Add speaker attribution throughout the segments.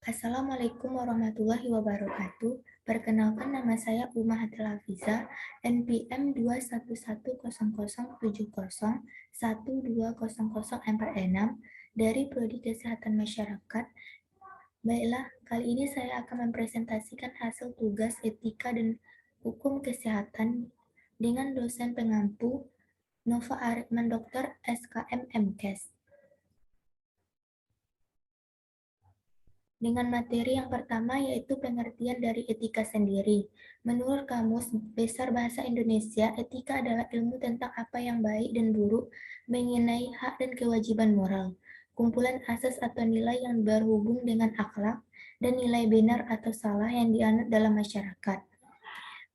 Speaker 1: Assalamualaikum warahmatullahi wabarakatuh. Perkenalkan, nama saya Umahatil Hafiza, NPM 21170701200 dari Prodi Kesehatan Masyarakat. Baiklah, kali ini saya akan mempresentasikan hasil tugas etika dan hukum kesehatan dengan dosen pengampu Nova Arifman Dr. SKM MKes. Dengan materi yang pertama, yaitu pengertian dari etika sendiri. Menurut Kamus Besar Bahasa Indonesia, etika adalah ilmu tentang apa yang baik dan buruk mengenai hak dan kewajiban moral, kumpulan asas atau nilai yang berhubung dengan akhlak, dan nilai benar atau salah yang dianut dalam masyarakat.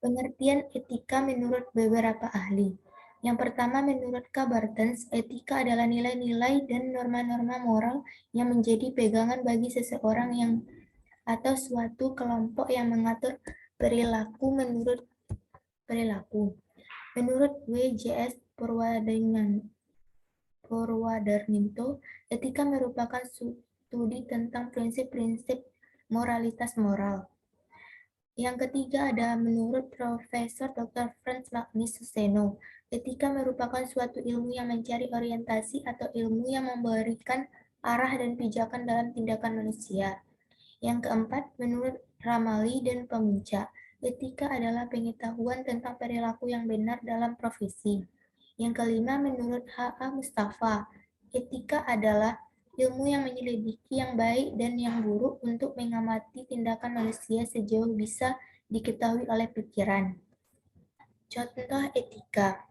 Speaker 1: Pengertian etika menurut beberapa ahli. Yang pertama, menurut K. Bartens, etika adalah nilai-nilai dan norma-norma moral yang menjadi pegangan bagi seseorang yang atau suatu kelompok yang mengatur perilaku menurut perilaku. Menurut W.J.S. Purwadarminto, etika merupakan studi tentang prinsip-prinsip moralitas moral. Yang ketiga ada menurut Profesor Dr. Franz Magnus Suseno, etika merupakan suatu ilmu yang mencari orientasi atau ilmu yang memberikan arah dan pijakan dalam tindakan manusia. Yang keempat, menurut Ramali dan Pemuja, etika adalah pengetahuan tentang perilaku yang benar dalam profesi. Yang kelima, menurut H.A. Mustafa, etika adalah ilmu yang menyelidiki yang baik dan yang buruk untuk mengamati tindakan manusia sejauh bisa diketahui oleh pikiran. Contoh etika.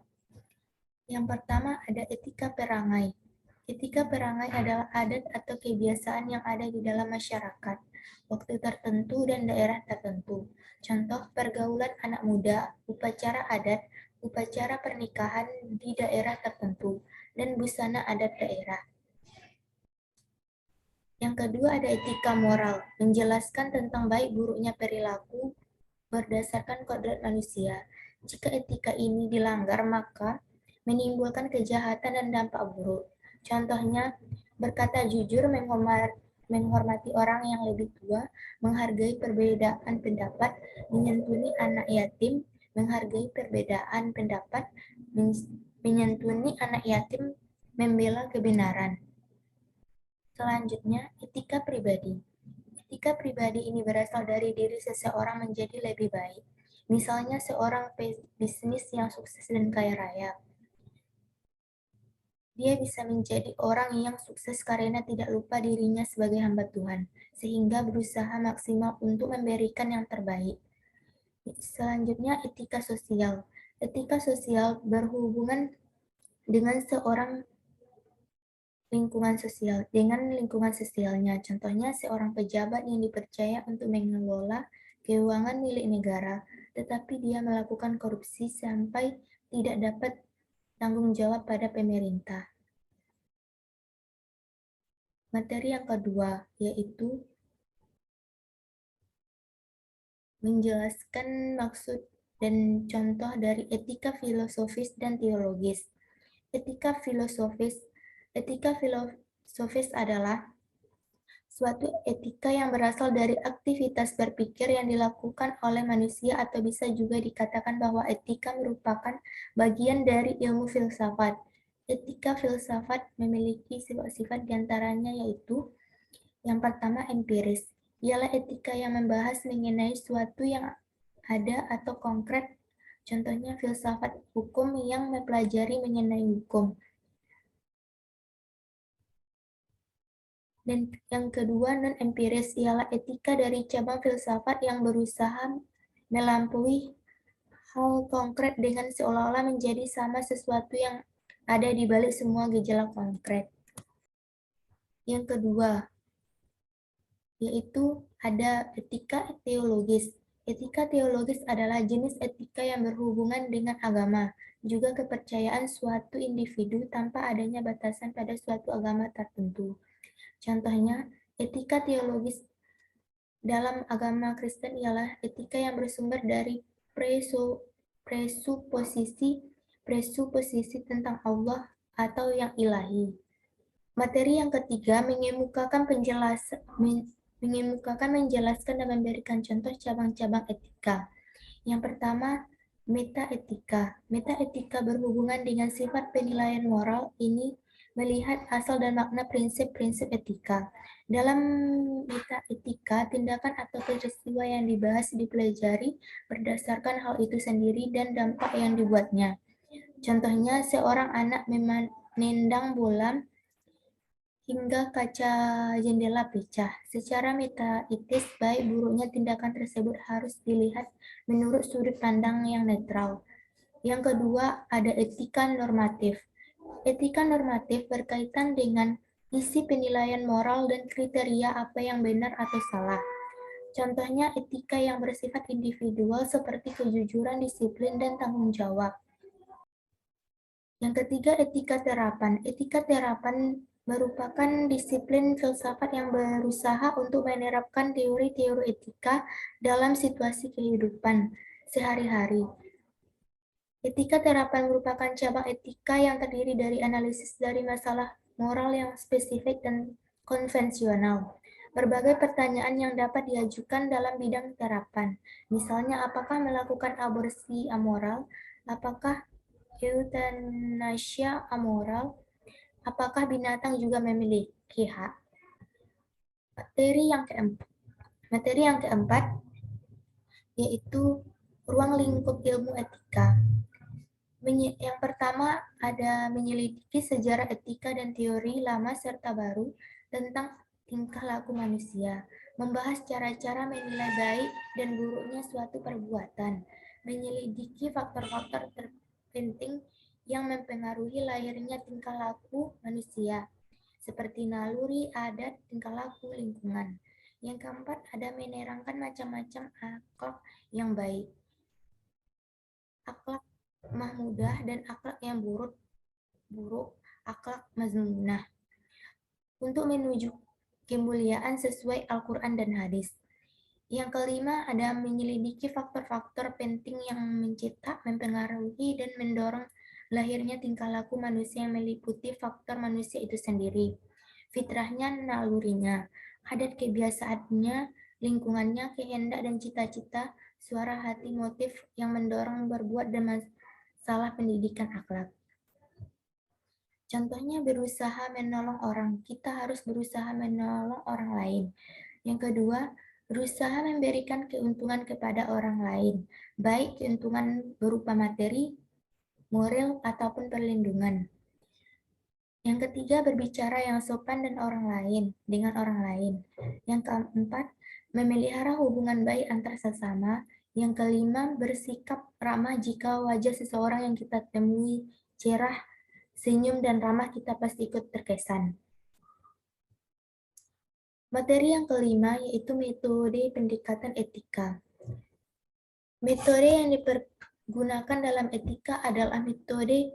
Speaker 1: Yang pertama ada etika perangai. Etika perangai adalah adat atau kebiasaan yang ada di dalam masyarakat, waktu tertentu dan daerah tertentu. Contoh pergaulan anak muda, upacara adat, upacara pernikahan di daerah tertentu, dan busana adat daerah. Yang kedua ada etika moral, menjelaskan tentang baik buruknya perilaku berdasarkan kodrat manusia. Jika etika ini dilanggar, maka menimbulkan kejahatan dan dampak buruk. Contohnya, berkata jujur, menghormati orang yang lebih tua, menghargai perbedaan pendapat, menyantuni anak yatim, menghargai perbedaan pendapat, menyantuni anak yatim, membela kebenaran. Selanjutnya, etika pribadi. Etika pribadi ini berasal dari diri seseorang menjadi lebih baik. Misalnya seorang bisnis yang sukses dan kaya raya. Dia bisa menjadi orang yang sukses karena tidak lupa dirinya sebagai hamba Tuhan, sehingga berusaha maksimal untuk memberikan yang terbaik. Selanjutnya, etika sosial. Etika sosial berhubungan dengan lingkungan sosialnya. Contohnya, seorang pejabat yang dipercaya untuk mengelola keuangan milik negara, tetapi dia melakukan korupsi sampai tidak dapat tanggung jawab pada pemerintah. Materi yang kedua, yaitu menjelaskan maksud dan contoh dari etika filosofis dan teologis. Etika filosofis adalah suatu etika yang berasal dari aktivitas berpikir yang dilakukan oleh manusia, atau bisa juga dikatakan bahwa etika merupakan bagian dari ilmu filsafat. Etika filsafat memiliki sifat-sifat diantaranya yaitu yang pertama empiris, ialah etika yang membahas mengenai suatu yang ada atau konkret. Contohnya filsafat hukum yang mempelajari mengenai hukum. Dan yang kedua, non-empiris, ialah etika dari cabang filsafat yang berusaha melampaui hal konkret dengan seolah-olah menjadi sama sesuatu yang ada di balik semua gejala konkret. Yang kedua, yaitu ada etika teologis. Etika teologis adalah jenis etika yang berhubungan dengan agama, juga kepercayaan suatu individu tanpa adanya batasan pada suatu agama tertentu. Contohnya, etika teologis dalam agama Kristen ialah etika yang bersumber dari presuposisi tentang Allah atau yang ilahi. Materi yang ketiga mengemukakan menjelaskan dan memberikan contoh cabang-cabang etika. Yang pertama, metaetika. Metaetika berhubungan dengan sifat penilaian moral. Ini melihat asal dan makna prinsip-prinsip etika. Dalam metaetika, tindakan atau peristiwa yang dibahas dipelajari berdasarkan hal itu sendiri dan dampak yang dibuatnya. Contohnya, seorang anak menendang bola hingga kaca jendela pecah. Secara metaetis, baik buruknya tindakan tersebut harus dilihat menurut sudut pandang yang netral. Yang kedua, ada etika normatif. Etika normatif berkaitan dengan isi penilaian moral dan kriteria apa yang benar atau salah. Contohnya etika yang bersifat individual seperti kejujuran, disiplin, dan tanggung jawab. Yang ketiga, etika terapan. Etika terapan merupakan disiplin filsafat yang berusaha untuk menerapkan teori-teori etika dalam situasi kehidupan sehari-hari. Etika terapan merupakan cabang etika yang terdiri dari analisis dari masalah moral yang spesifik dan konvensional. Berbagai pertanyaan yang dapat diajukan dalam bidang terapan. Misalnya, apakah melakukan aborsi amoral? Apakah euthanasia amoral? Apakah binatang juga memiliki hak? Materi yang keempat yaitu ruang lingkup ilmu etika. Yang pertama ada menyelidiki sejarah etika dan teori lama serta baru tentang tingkah laku manusia, membahas cara-cara menilai baik dan buruknya suatu perbuatan, menyelidiki faktor-faktor terpenting yang mempengaruhi lahirnya tingkah laku manusia, seperti naluri, adat, tingkah laku, lingkungan. Yang keempat ada menerangkan macam-macam akhlak yang baik, akhlak mahmudah dan akhlak yang buruk, akhlak mazmunah, untuk menuju kemuliaan sesuai Al-Quran dan hadis. Yang kelima ada menyelidiki faktor-faktor penting yang mencetak, mempengaruhi, dan mendorong lahirnya tingkah laku manusia yang meliputi faktor manusia itu sendiri, fitrahnya, nalurinya, adat kebiasaannya, lingkungannya, kehendak dan cita-cita, suara hati, motif yang mendorong berbuat dan masalah pendidikan akhlak. Contohnya berusaha menolong orang, kita harus berusaha menolong orang lain. Yang kedua, berusaha memberikan keuntungan kepada orang lain, baik keuntungan berupa materi, moral, ataupun perlindungan. Yang ketiga, berbicara yang sopan dan dengan orang lain. Yang keempat, memelihara hubungan baik antar sesama. Yang kelima, bersikap ramah jika wajah seseorang yang kita temui cerah, senyum dan ramah, kita pasti ikut terkesan. Materi yang kelima yaitu metode pendekatan etika. Metode yang dipergunakan dalam etika adalah metode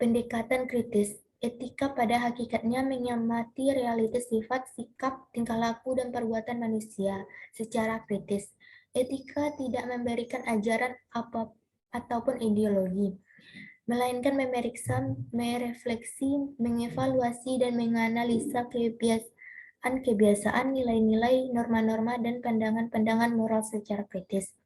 Speaker 1: pendekatan kritis. Etika pada hakikatnya mengamati realitas sifat, sikap, tingkah laku, dan perbuatan manusia secara kritis. Etika tidak memberikan ajaran ataupun ideologi, melainkan memeriksa, merefleksi, mengevaluasi, dan menganalisa kebiasaan, nilai-nilai, norma-norma, dan pandangan-pandangan moral secara kritis.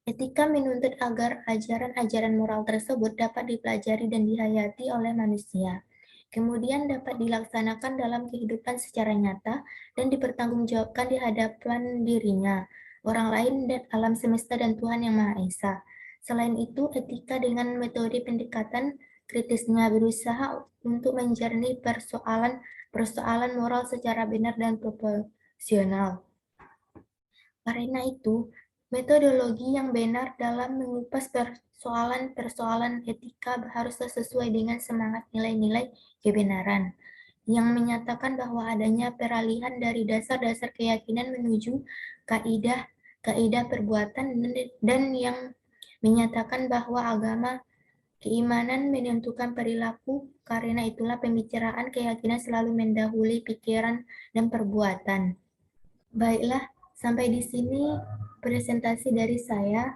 Speaker 1: Etika menuntut agar ajaran-ajaran moral tersebut dapat dipelajari dan dihayati oleh manusia, kemudian dapat dilaksanakan dalam kehidupan secara nyata dan dipertanggungjawabkan di hadapan dirinya, orang lain, dan alam semesta dan Tuhan Yang Maha Esa. Selain itu, etika dengan metode pendekatan kritisnya berusaha untuk menjernih persoalan moral secara benar dan proporsional. Karena itu, metodologi yang benar dalam mengupas persoalan-persoalan etika haruslah sesuai dengan semangat nilai-nilai kebenaran, yang menyatakan bahwa adanya peralihan dari dasar-dasar keyakinan menuju kaidah perbuatan, dan yang menyatakan bahwa agama keimanan menentukan perilaku. Karena itulah pembicaraan keyakinan selalu mendahului pikiran dan perbuatan. Baiklah, sampai di sini presentasi dari saya.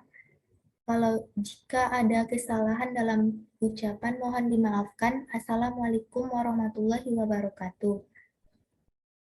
Speaker 1: Kalau jika ada kesalahan dalam ucapan, mohon dimaafkan. Assalamualaikum warahmatullahi wabarakatuh.